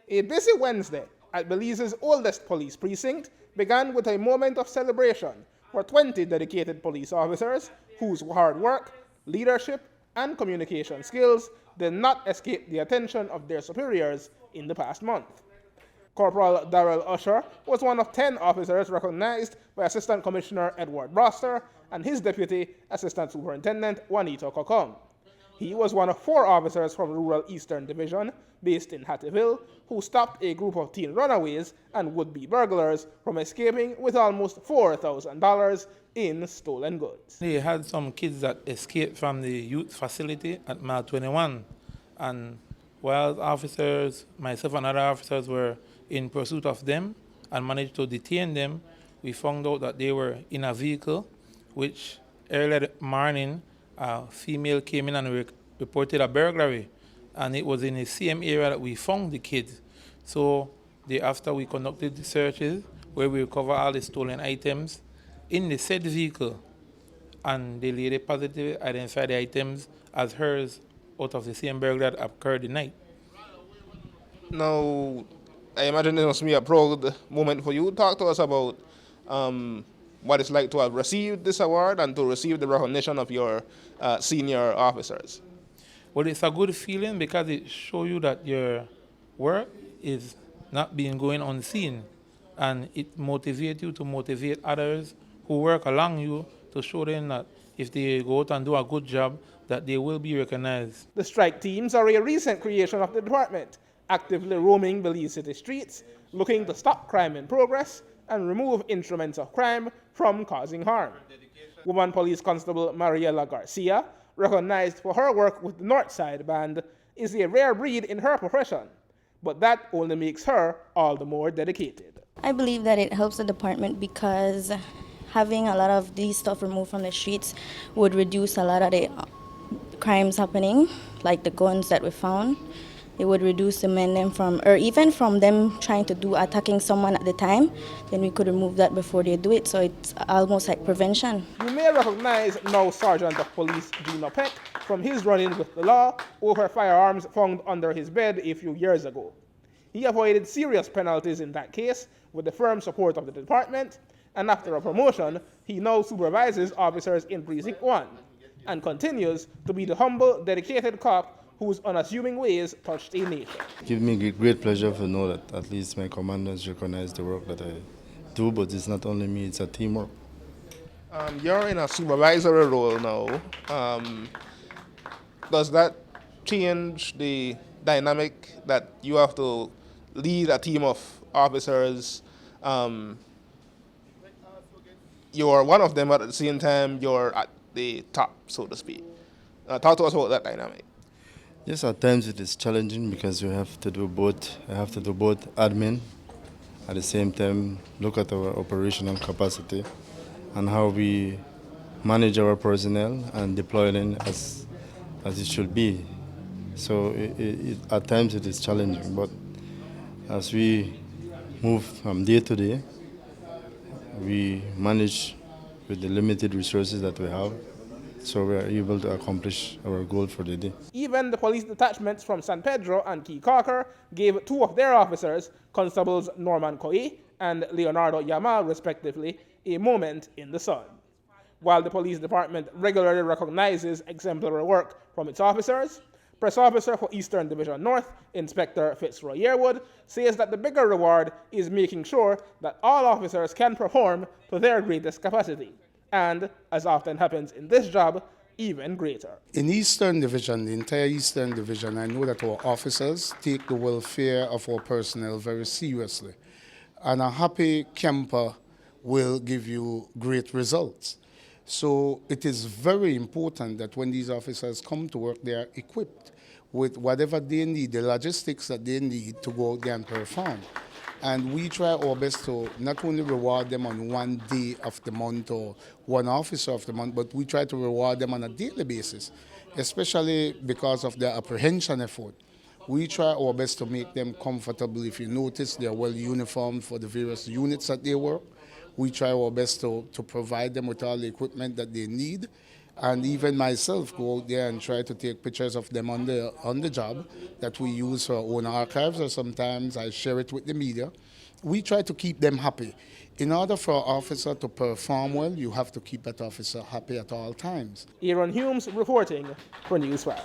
A busy Wednesday at Belize's oldest police precinct began with a moment of celebration for 20 dedicated police officers whose hard work, leadership, and communication skills did not escape the attention of their superiors in the past month. Corporal Darrell Usher was one of 10 officers recognized by Assistant Commissioner Edward Broster and his deputy, Assistant Superintendent Juanito Cocom. He was one of 4 officers from Rural Eastern Division, based in Hattieville, who stopped a group of teen runaways and would-be burglars from escaping with almost $4,000 in stolen goods. They had some kids that escaped from the youth facility at Mile 21, and while officers, myself and other officers were in pursuit of them and managed to detain them, we found out that they were in a vehicle, which earlier that morning, a female came in and reported a burglary, and it was in the same area that we found the kids. So thereafter we conducted the searches where we recovered all the stolen items in the said vehicle, and the lady positively identified the items as hers out of the same burglary that occurred the night. Now, I imagine it must be a proud moment for you. Talk to us about what it's like to have received this award and to receive the recognition of your senior officers. Well, it's a good feeling because it shows you that your work is not being going unseen, and it motivates you to motivate others who work along you to show them that if they go out and do a good job, that they will be recognized. The strike teams are a recent creation of the department, actively roaming Belize city streets, looking to stop crime in progress and remove instruments of crime from causing harm. Woman Police Constable Mariela Garcia, recognized for her work with the Northside Band, is a rare breed in her profession, but that only makes her all the more dedicated. I believe that it helps the department because having a lot of these stuff removed from the streets would reduce a lot of the crimes happening, like the guns that we found. It would reduce the men them from, or even from them trying to do attacking someone at the time, then we could remove that before they do it, so it's almost like prevention. You may recognize now Sergeant of Police Gino Peck from his run-in with the law over firearms found under his bed a few years ago. He avoided serious penalties in that case with the firm support of the department, and after a promotion, he now supervises officers in Precinct 1 and continues to be the humble, dedicated cop whose unassuming ways touched a nation. It gives me great pleasure to know that at least my commanders recognize the work that I do, but it's not only me, it's a teamwork. You're in a supervisory role now. Does that change the dynamic that you have to lead a team of officers? You're one of them, but at the same time, you're at the top, so to speak. Talk to us about that dynamic. Yes, at times it is challenging because you have to do both. I have to do both admin, at the same time look at our operational capacity and how we manage our personnel and deploy them as it should be. So at times it is challenging, but as we move from day to day, we manage with the limited resources that we have, so we are able to accomplish our goal for the day. Even the police detachments from San Pedro and Key Corker gave 2 of their officers, Constables Norman Coy and Leonardo Yamal respectively, a moment in the sun. While the police department regularly recognizes exemplary work from its officers, Press Officer for Eastern Division North, Inspector Fitzroy Yearwood, says that the bigger reward is making sure that all officers can perform to their greatest capacity, and, as often happens in this job, even greater. In Eastern Division, the entire Eastern Division, I know that our officers take the welfare of our personnel very seriously. And a happy camper will give you great results. So it is very important that when these officers come to work, they are equipped with whatever they need, the logistics that they need to go out there and perform. And we try our best to not only reward them on one day of the month or one officer of the month, but we try to reward them on a daily basis, especially because of their apprehension effort. We try our best to make them comfortable. If you notice, they're well uniformed for the various units that they work. We try our best to provide them with all the equipment that they need. And even myself go out there and try to take pictures of them on the job that we use for our own archives, or sometimes I share it with the media. We try to keep them happy. In order for an officer to perform well, you have to keep that officer happy at all times. Aaron Humes reporting for News 5.